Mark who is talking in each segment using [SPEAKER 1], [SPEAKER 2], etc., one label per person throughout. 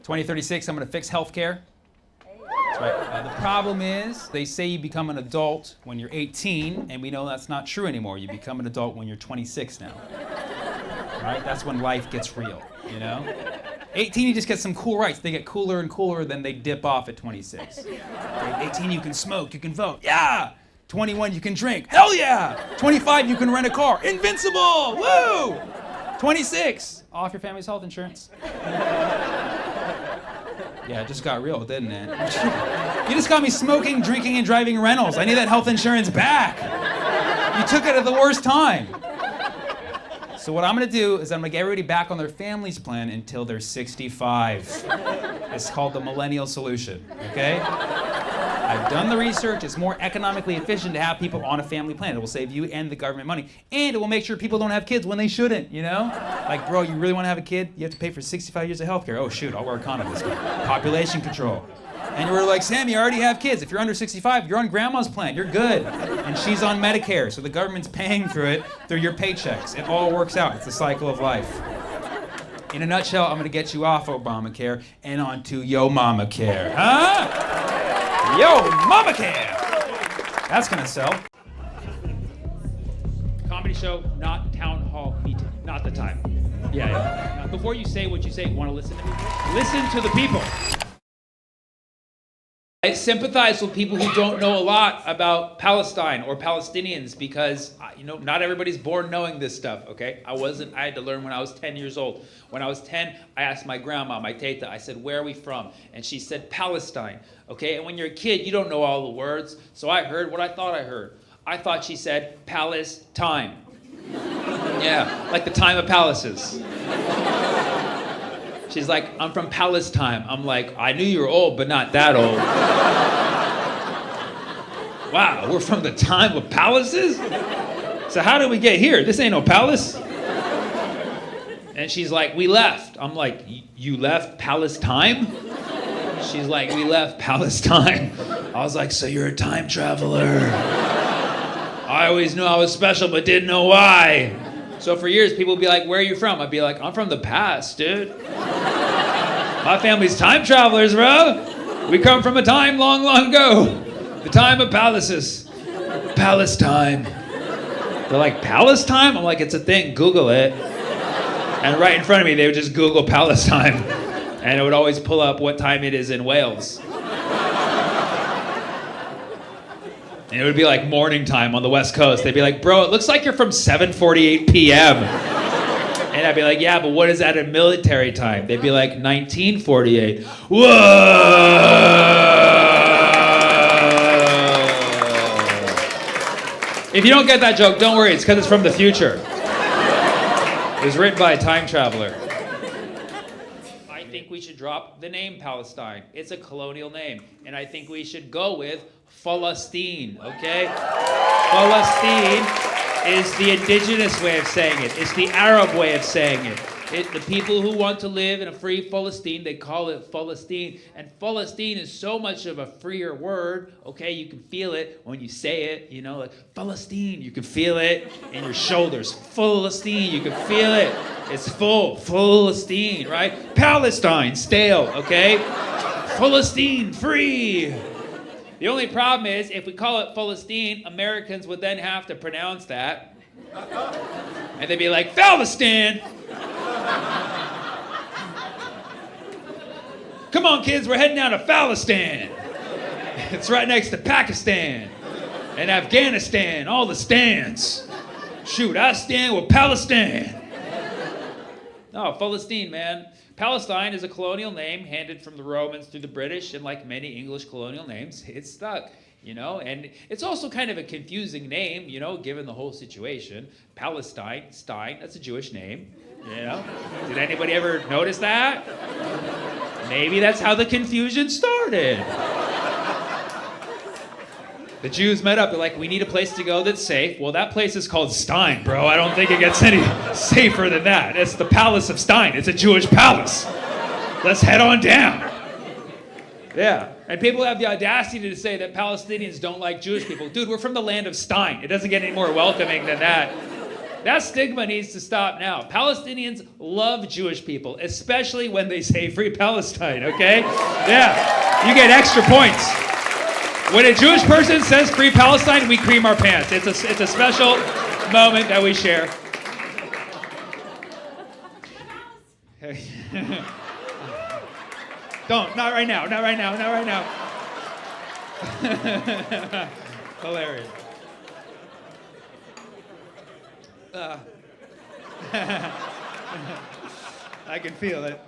[SPEAKER 1] 2036, I'm going to fix healthcare. That's right. The problem is, they say you become an adult when you're 18, and we know that's not true anymore. You become an adult when you're 26 now. Right? That's when life gets real, you know? 18, you just get some cool rights. They get cooler and cooler, then they dip off at 26. Okay, 18, you can smoke, you can vote. Yeah! 21, you can drink. Hell yeah! 25, you can rent a car. Invincible! Woo! 26, off your family's health insurance. Yeah, it just got real, didn't it? You just got me smoking, drinking, and driving rentals. I need that health insurance back. You took it at the worst time. So what I'm gonna do is I'm gonna get everybody back on their family's plan until they're 65. It's called the millennial solution, okay? I've done the research. It's more economically efficient to have people on a family plan. It will save you and the government money. And it will make sure people don't have kids when they shouldn't, you know? Like, bro, you really wanna have a kid? You have to pay for 65 years of healthcare. Oh shoot, I'll wear a condom this time. Population control. And we're like, Sammy, you already have kids. If you're under 65, you're on grandma's plan. You're good. And she's on Medicare, so the government's paying for it through your paychecks. It all works out. It's the cycle of life. In a nutshell, I'm gonna get you off Obamacare and onto Yo Mama Care. Huh? Yo Mama Care! That's gonna sell. Comedy show, not town hall meeting. Not the time. Yeah. Now, before you say what you say, you wanna listen to me? Listen to the people. I sympathize with people who don't know a lot about Palestine or Palestinians because, not everybody's born knowing this stuff, okay? I had to learn when I was 10 years old. When I was 10, I asked my grandma, my teta, I said, where are we from? And she said, Palestine, okay? And when you're a kid, you don't know all the words. So I heard what I thought I heard. I thought she said, palace time. Yeah, like the time of palaces. She's like, I'm from Palestine. I'm like, I knew you were old, but not that old. Wow, we're from the time of palaces? So how did we get here? This ain't no palace. And she's like, we left. I'm like, you left Palestine? She's like, we left Palestine. I was like, so you're a time traveler. I always knew I was special, but didn't know why. So for years, people would be like, where are you from? I'd be like, I'm from the past, dude. My family's time travelers, bro. We come from a time long, long ago. The time of palaces. Palestine. They're like, Palestine? I'm like, it's a thing, Google it. And right in front of me, they would just Google Palestine. And it would always pull up what time it is in Wales. And it would be like morning time on the West Coast. They'd be like, bro, it looks like you're from 7:48 p.m. And I'd be like, yeah, but what is that in military time? They'd be like, 1948. Whoa! If you don't get that joke, don't worry. It's because it's from the future. It was written by a time traveler. I think we should drop the name Palestine. It's a colonial name. And I think we should go with Palestine, okay? Palestine is the indigenous way of saying it. It's the Arab way of saying it. The people who want to live in a free Palestine, they call it Palestine. And Palestine is so much of a freer word, okay? You can feel it when you say it, like Palestine. You can feel it in your shoulders. Palestine, you can feel it. It's full, Palestine, right? Palestine, stale, okay? Palestine, free. The only problem is, if we call it Palestine, Americans would then have to pronounce that. And they'd be like, Palestine! Come on, kids, we're heading down to Palestine. It's right next to Pakistan and Afghanistan, all the stands. Shoot, I stand with Palestine. No, Palestine, man. Palestine is a colonial name handed from the Romans through the British, and like many English colonial names, it stuck, and it's also kind of a confusing name, given the whole situation. Palestine, Stein, that's a Jewish name, Did anybody ever notice that? Maybe that's how the confusion started. The Jews met up, they're like, we need a place to go that's safe. Well, that place is called Stein, bro. I don't think it gets any safer than that. It's the Palace of Stein. It's a Jewish palace. Let's head on down. Yeah, and people have the audacity to say that Palestinians don't like Jewish people. Dude, we're from the land of Stein. It doesn't get any more welcoming than that. That stigma needs to stop now. Palestinians love Jewish people, especially when they say free Palestine, okay? Yeah, you get extra points. When a Jewish person says free Palestine, we cream our pants. It's a special moment that we share. Don't, not right now, not right now, not right now. Hilarious. I can feel it.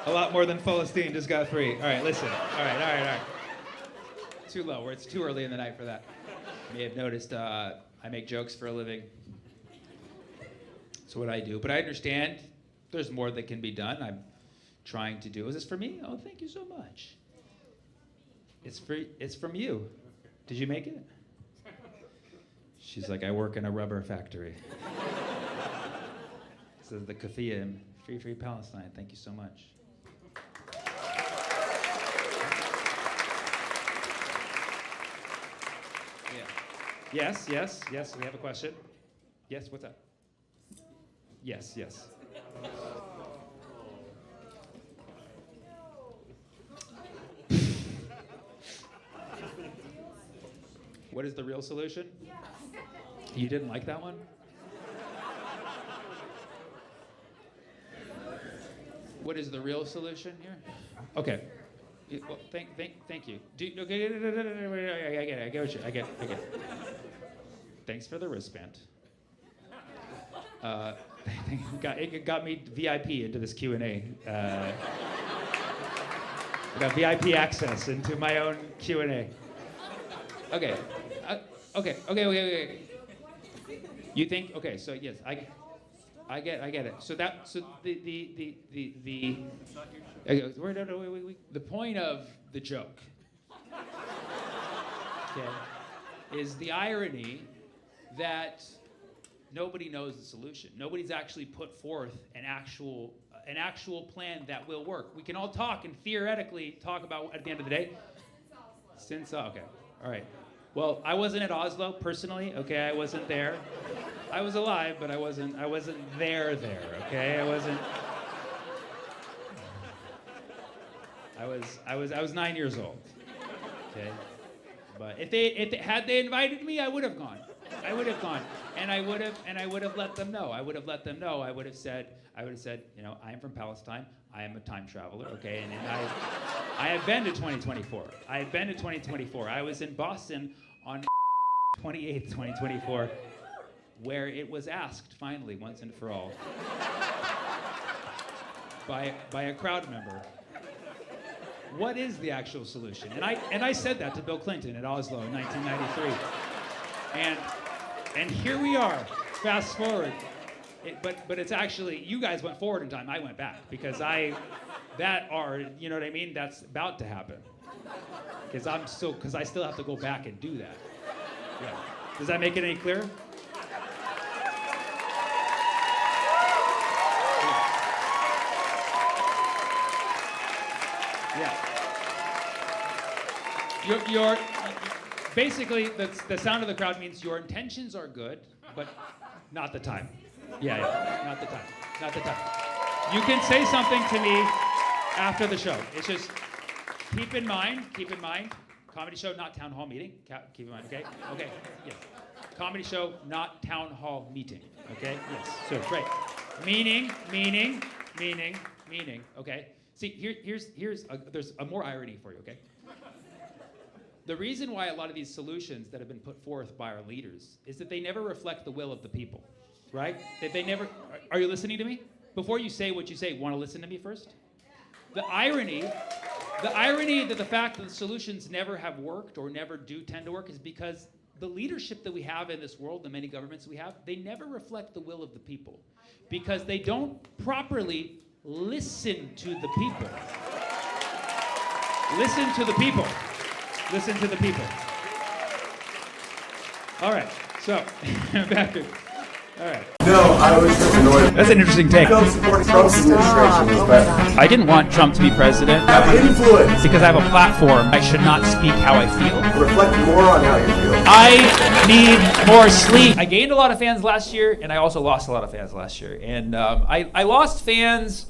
[SPEAKER 1] A lot more than Philistine just got 3. All right, listen. All right. Too low. It's too early in the night for that. You may have noticed I make jokes for a living. That's what I do. But I understand there's more that can be done. I'm trying to do. Is this for me? Oh, thank you so much. It's free. It's from you. Did you make it? She's like, I work in a rubber factory. This is the Kafia, free Palestine. Thank you so much. Yeah. Yes. We have a question. Yes. What's up? Yes. What is the real solution? You didn't like that one? What is the real solution here? Okay. Well, thank you. I get it. Thanks for the wristband. It got me VIP into this Q&A. I got VIP access into my own Q&A. Okay. You think? Okay. So yes, I get it. So the point of the joke, okay, is the irony that nobody knows the solution. Nobody's actually put forth an actual plan that will work. We can all talk and theoretically talk about at the end of the day. Okay. All right. Well, I wasn't at Oslo personally, okay? I wasn't there. I was alive, but I wasn't there, okay? I was 9 years old. Okay? But if they had invited me, I would have gone. And I would have let them know. I would have said, you know, I am from Palestine. I am a time traveler, okay? And I have been to 2024. I was in Boston on 28th, 2024, where it was asked, finally, once and for all, by a crowd member, what is the actual solution? And I said that to Bill Clinton at Oslo in 1993. And here we are, fast forward. But it's actually, you guys went forward in time, I went back, because you know what I mean? That's about to happen. Because I still have to go back and do that. Yeah. Does that make it any clearer? Yeah. Your basically, the sound of the crowd means your intentions are good, but not the time. Yeah, not the time. You can say something to me after the show. It's just, keep in mind, comedy show, not town hall meeting. Keep in mind, okay? Okay, yes. Comedy show, not town hall meeting, okay? Yes, so great. Meaning, okay? See, there's a more irony for you, okay? The reason why a lot of these solutions that have been put forth by our leaders is that they never reflect the will of the people, right? That they never, are you listening to me? Before you say what you say, want to listen to me first? The irony that the fact that the solutions never have worked or never do tend to work is because the leadership that we have in this world, the many governments we have, they never reflect the will of the people because they don't properly listen to the people. Listen to the people. Listen to the people. All right, so back to, all right.
[SPEAKER 2] No, I was just annoyed.
[SPEAKER 1] That's an interesting take.
[SPEAKER 2] I felt supporting Trump's administration was better.
[SPEAKER 1] I didn't want Trump to be president.
[SPEAKER 2] Have influence.
[SPEAKER 1] Because I have a platform, I should not speak how I feel.
[SPEAKER 2] Reflect more on how you feel.
[SPEAKER 1] I need more sleep. I gained a lot of fans last year, and I also lost a lot of fans last year. And I lost fans,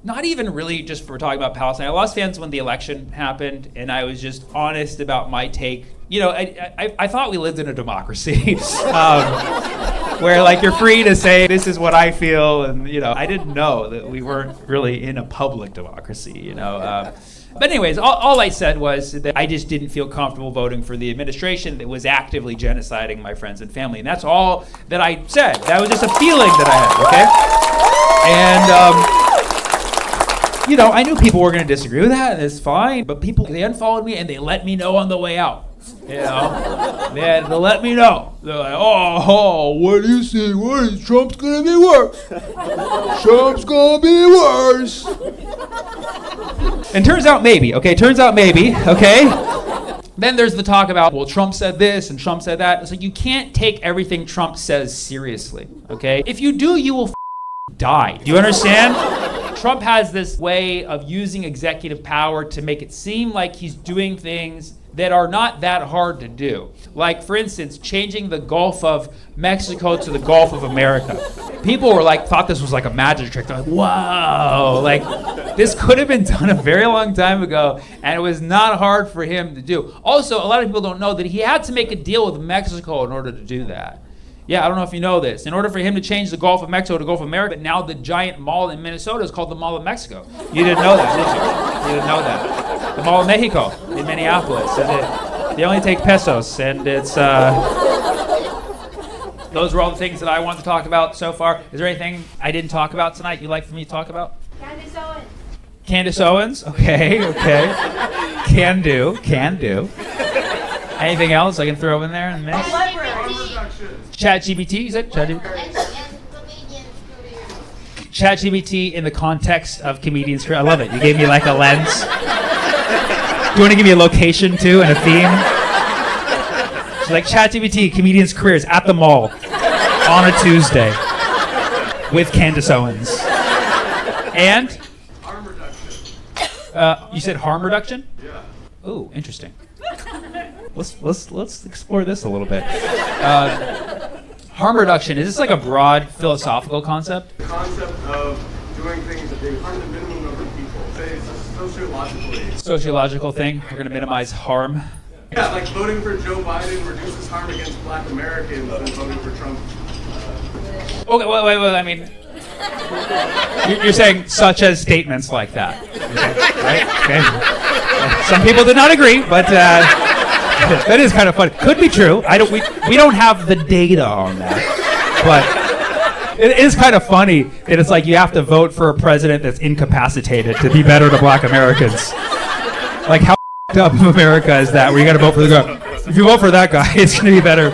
[SPEAKER 1] not even really just for talking about Palestine. I lost fans when the election happened, and I was just honest about my take. You know, I thought we lived in a democracy where, like, you're free to say this is what I feel, and you know, I didn't know that we weren't really in a public democracy. You know. But anyways, all I said was that I just didn't feel comfortable voting for the administration that was actively genociding my friends and family. And that's all that I said. That was just a feeling that I had, okay? And, you know, I knew people were going to disagree with that, and it's fine. But people, they unfollowed me, and they let me know on the way out. You know? They had to let me know. They're like, oh, what do you say? What is Trump's going to be worse? Trump's going to be worse. And turns out maybe, okay? Then there's the talk about, well, Trump said this and Trump said that. It's like, you can't take everything Trump says seriously, okay? If you do, you will die. Do you understand? Trump has this way of using executive power to make it seem like he's doing things that are not that hard to do. Like, for instance, changing the Gulf of Mexico to the Gulf of America. People were like, thought this was like a magic trick. They're like, whoa, like this could have been done a very long time ago, and it was not hard for him to do. Also, a lot of people don't know that he had to make a deal with Mexico in order to do that. Yeah, I don't know if you know this. In order for him to change the Gulf of Mexico to Gulf of America, but now the giant mall in Minnesota is called the Mall of Mexico. You didn't know that, did you? You didn't know that. The Mall of Mexico in Minneapolis. They only take pesos, and it's... Those were all the things that I want to talk about so far. Is there anything I didn't talk about tonight you'd like for me to talk about?
[SPEAKER 3] Candace Owens.
[SPEAKER 1] Candace Owens? Okay. Can do. Anything else I can throw in there in the mix? ChatGPT, you said? ChatGPT in the context of comedians' career. I love it. You gave me like a lens. Do you want to give me a location too and a theme? So like ChatGPT, comedians' careers at the mall on a Tuesday with Candace Owens. And?
[SPEAKER 2] Harm reduction.
[SPEAKER 1] You said harm reduction?
[SPEAKER 2] Yeah.
[SPEAKER 1] Ooh, interesting. Let's explore this a little bit. Harm reduction, is this like a broad philosophical concept?
[SPEAKER 2] The concept of doing things that they harm the minimum number of people. Say it's sociologically.
[SPEAKER 1] Sociological thing, we're gonna minimize harm.
[SPEAKER 2] Yeah, like voting for Joe Biden reduces harm against black Americans than voting for Trump.
[SPEAKER 1] Okay, wait, I mean, you're saying such as statements like that, okay, right? Okay. Some people did not agree, but that is kind of funny. Could be true. We don't have the data on that, but it is kind of funny that it's like you have to vote for a president that's incapacitated to be better to black Americans. Like, how up of America is that where you got to vote for the guy? If you vote for that guy, it's going to be better.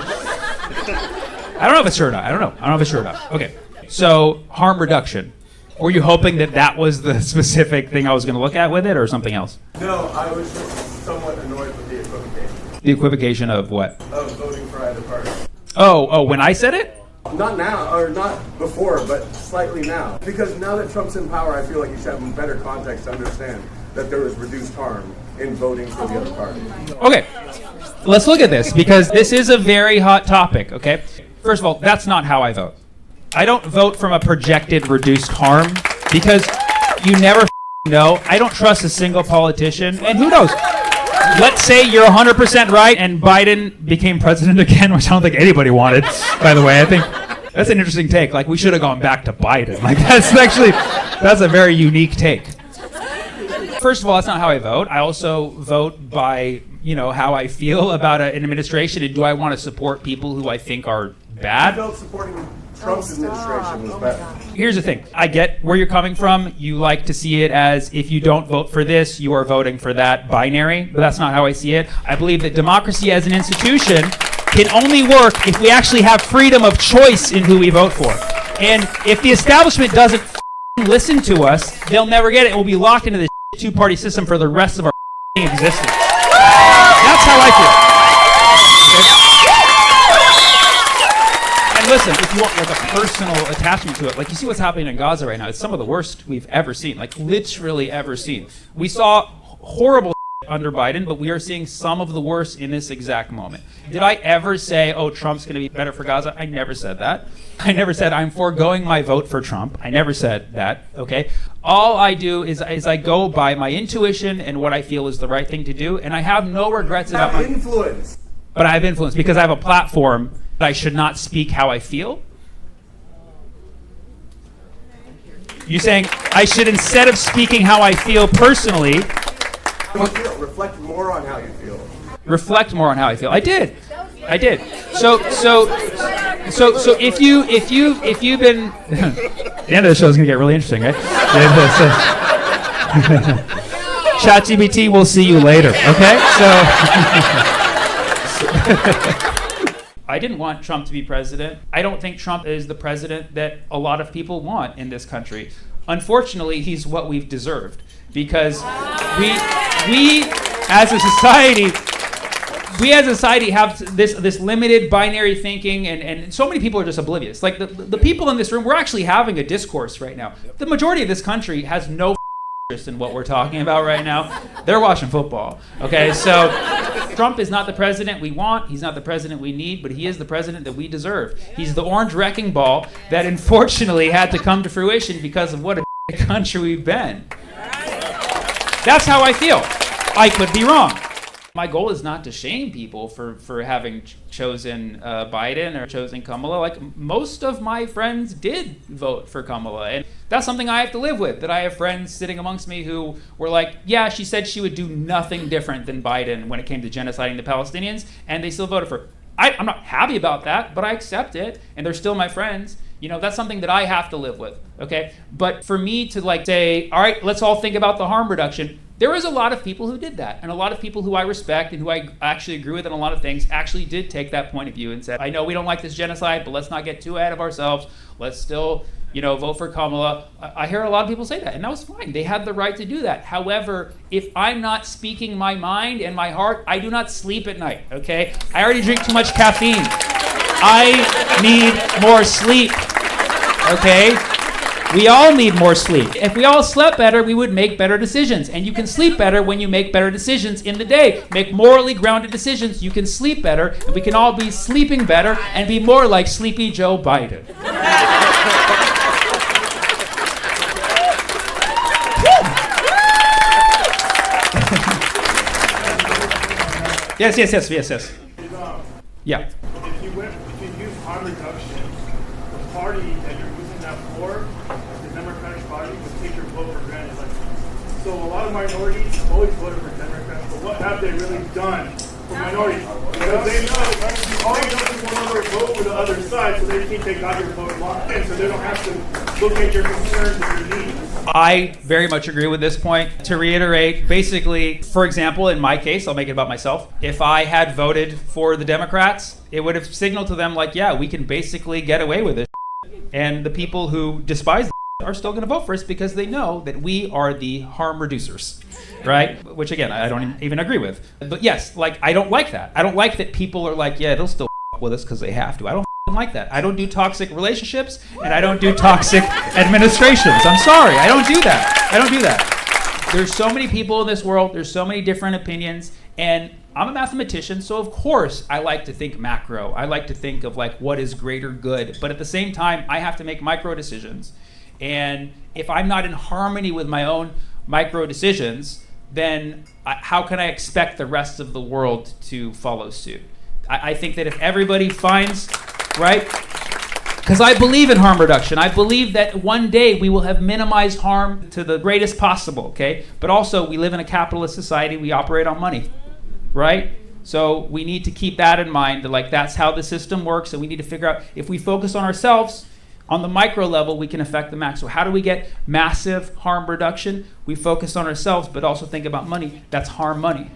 [SPEAKER 1] I don't know if it's true or not. I don't know if it's true or not. Okay, so harm reduction. Were you hoping that was the specific thing I was going to look at with it, or something else?
[SPEAKER 2] No, I was just somewhat annoyed with the equivocation.
[SPEAKER 1] The equivocation of what?
[SPEAKER 2] Of voting for either party.
[SPEAKER 1] Oh, when I said it?
[SPEAKER 2] Not now, or not before, but slightly now. Because now that Trump's in power, I feel like you should have better context to understand that there was reduced harm in voting for the other party.
[SPEAKER 1] Okay, let's look at this, because this is a very hot topic, okay? First of all, that's not how I vote. I don't vote from a projected reduced harm, because you never know. I don't trust a single politician, and who knows? Let's say you're 100% right and Biden became president again, which I don't think anybody wanted, by the way. I think that's an interesting take. Like, we should have gone back to Biden. Like, that's a very unique take. First of all, that's not how I vote. I also vote by, how I feel about an administration, and do I want to support people who I think are bad?
[SPEAKER 2] I felt supporting Trump's administration was bad.
[SPEAKER 1] Here's the thing. I get where you're coming from. You like to see it as, if you don't vote for this, you are voting for that binary. But that's not how I see it. I believe that democracy as an institution can only work if we actually have freedom of choice in who we vote for. And if the establishment doesn't listen to us, they'll never get it. We'll be locked into this two-party system for the rest of our existence. That's how I feel. Okay? And listen, if you want like a personal attachment to it, like you see what's happening in Gaza right now, it's some of the worst we've ever seen, like literally ever seen. We saw horrible under Biden, but we are seeing some of the worst in this exact moment. Did I ever say, oh, Trump's going to be better for Gaza? I never said that. I never said I'm foregoing my vote for Trump. I never said that, okay? All I do is I go by my intuition and what I feel is the right thing to do, and I have no regrets about my
[SPEAKER 2] influence.
[SPEAKER 1] But I have influence because I have a platform that I should not speak how I feel. You're saying I should, instead of speaking how I feel personally,
[SPEAKER 2] reflect more on how you feel.
[SPEAKER 1] Reflect more on how I feel. I did. So if you've been the end of the show is gonna get really interesting, right? ChatGPT will see you later. Okay, so I didn't want Trump to be president. I don't think Trump is the president that a lot of people want in this country. Unfortunately, he's what we've deserved because we as a society have this limited binary thinking, and so many people are just oblivious. Like the people in this room, we're actually having a discourse right now. The majority of this country has no interest in what we're talking about right now. They're watching football. Okay, so Trump is not the president we want. He's not the president we need, but he is the president that we deserve. He's the orange wrecking ball that unfortunately had to come to fruition because of what a country we've been. That's how I feel. I could be wrong. My goal is not to shame people for having chosen Biden or chosen Kamala. Like, most of my friends did vote for Kamala, and that's something I have to live with, that I have friends sitting amongst me who were like, yeah, she said she would do nothing different than Biden when it came to genociding the Palestinians, and they still voted for her. I'm not happy about that, but I accept it, and they're still my friends. You know, that's something that I have to live with, okay? But for me to like say, all right, let's all think about the harm reduction, there was a lot of people who did that, and a lot of people who I respect and who I actually agree with on a lot of things actually did take that point of view and said, I know we don't like this genocide, but let's not get too ahead of ourselves. Let's still, vote for Kamala. I hear a lot of people say that, and that was fine. They had the right to do that. However, if I'm not speaking my mind and my heart, I do not sleep at night, okay? I already drink too much caffeine. I need more sleep, okay? We all need more sleep. If we all slept better, we would make better decisions. And you can sleep better when you make better decisions in the day. Make morally grounded decisions. You can sleep better, and we can all be sleeping better and be more like Sleepy Joe Biden. Yes. Yeah.
[SPEAKER 3] If you use harm reduction, the party that you're using that for, the Democratic Party, would take your vote for granted. So a lot of minorities always voted for Democrats, but what have they really done for minorities? Because they know all they do is one other vote for the other side, so they think they got your vote locked in, so they don't have to look at your concerns and your needs.
[SPEAKER 1] I very much agree with this point. To reiterate, basically, for example, in my case, I'll make it about myself. If I had voted for the Democrats, it would have signaled to them like, yeah, we can basically get away with this. And the people who despise are still going to vote for us because they know that we are the harm reducers, right? Which again, I don't even agree with. But yes, like, I don't like that. I don't like that people are like, yeah, they'll still with us because they have to. I don't like that. I don't do toxic relationships, and I don't do toxic administrations. I'm sorry, I don't do that. There's so many people in this world, there's so many different opinions, and I'm a mathematician, so of course I like to think macro. I like to think of like what is greater good, but at the same time, I have to make micro decisions. And if I'm not in harmony with my own micro decisions, then how can I expect the rest of the world to follow suit? I think that if everybody finds, right? Because I believe in harm reduction. I believe that one day we will have minimized harm to the greatest possible, okay? But also, we live in a capitalist society. We operate on money, right? So we need to keep that in mind, that like that's how the system works, and we need to figure out if we focus on ourselves, on the micro level, we can affect the max. So how do we get massive harm reduction? We focus on ourselves, but also think about money. That's harm money.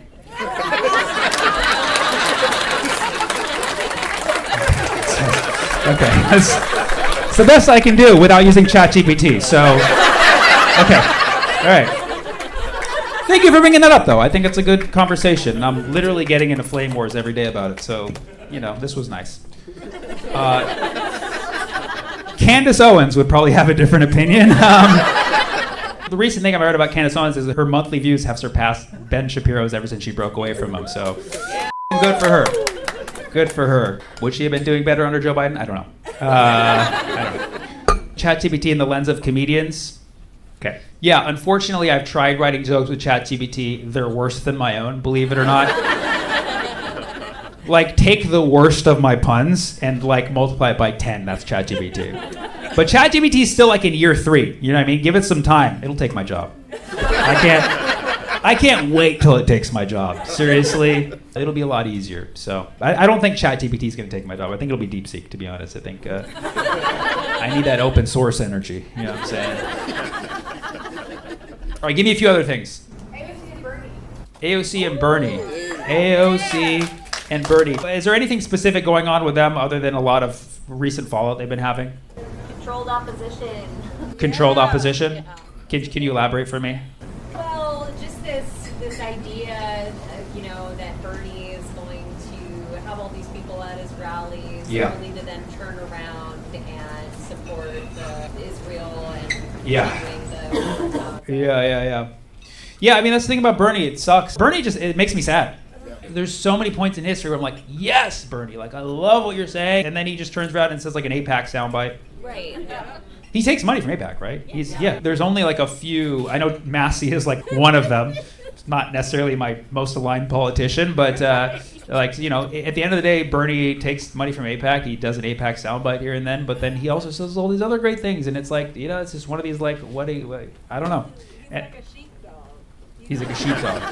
[SPEAKER 1] Okay, that's the best I can do without using ChatGPT. So, okay, all right. Thank you for bringing that up, though. I think it's a good conversation. I'm literally getting into flame wars every day about it. So, this was nice. Candace Owens would probably have a different opinion. The recent thing I've heard about Candace Owens is that her monthly views have surpassed Ben Shapiro's ever since she broke away from him. So good for her. Good for her. Would she have been doing better under Joe Biden? I don't know. ChatGPT in the lens of comedians. Okay. Yeah, unfortunately, I've tried writing jokes with ChatGPT. They're worse than my own, believe it or not. Like, take the worst of my puns and, like, multiply it by 10. That's ChatGPT. But ChatGPT is still, like, in year 3. You know what I mean? Give it some time. It'll take my job. I can't wait till it takes my job. Seriously. It'll be a lot easier. So, I don't think ChatGPT is going to take my job. I think it'll be DeepSeek, to be honest. I think I need that open source energy. You know what I'm saying? All right, give me a few other things.
[SPEAKER 4] AOC and Bernie.
[SPEAKER 1] AOC and Bernie. AOC and Bernie. Is there anything specific going on with them other than a lot of recent fallout they've been having?
[SPEAKER 4] Controlled opposition.
[SPEAKER 1] Controlled opposition? Can you elaborate for me?
[SPEAKER 4] Well, just this idea, that Bernie is going to have all these people at his rallies, only to then turn around and support Israel and continuing the
[SPEAKER 1] Yeah, I mean, that's the thing about Bernie. It sucks. Bernie it makes me sad. There's so many points in history where I'm like, yes, Bernie, like, I love what you're saying. And then he just turns around and says, like, an AIPAC soundbite.
[SPEAKER 4] Right. Yeah.
[SPEAKER 1] He takes money from AIPAC, right? There's only, like, a few. I know Massey is, like, one of them. It's not necessarily my most aligned politician, but, at the end of the day, Bernie takes money from AIPAC. He does an AIPAC soundbite here and then, but then he also says all these other great things. And it's like, it's just one of these, like, I don't know.
[SPEAKER 5] He's like a sheepdog.
[SPEAKER 1] He's like a sheepdog.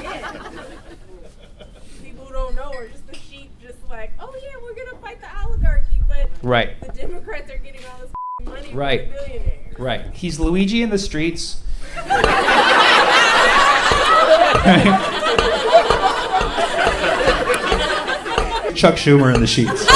[SPEAKER 5] People who don't know are just the sheep, just like, oh yeah, we're gonna fight the oligarchy, but
[SPEAKER 1] Right.
[SPEAKER 5] the Democrats are getting all this money
[SPEAKER 1] Right.
[SPEAKER 5] from the billionaires.
[SPEAKER 1] Right. He's Luigi in the streets. Chuck Schumer in the sheets.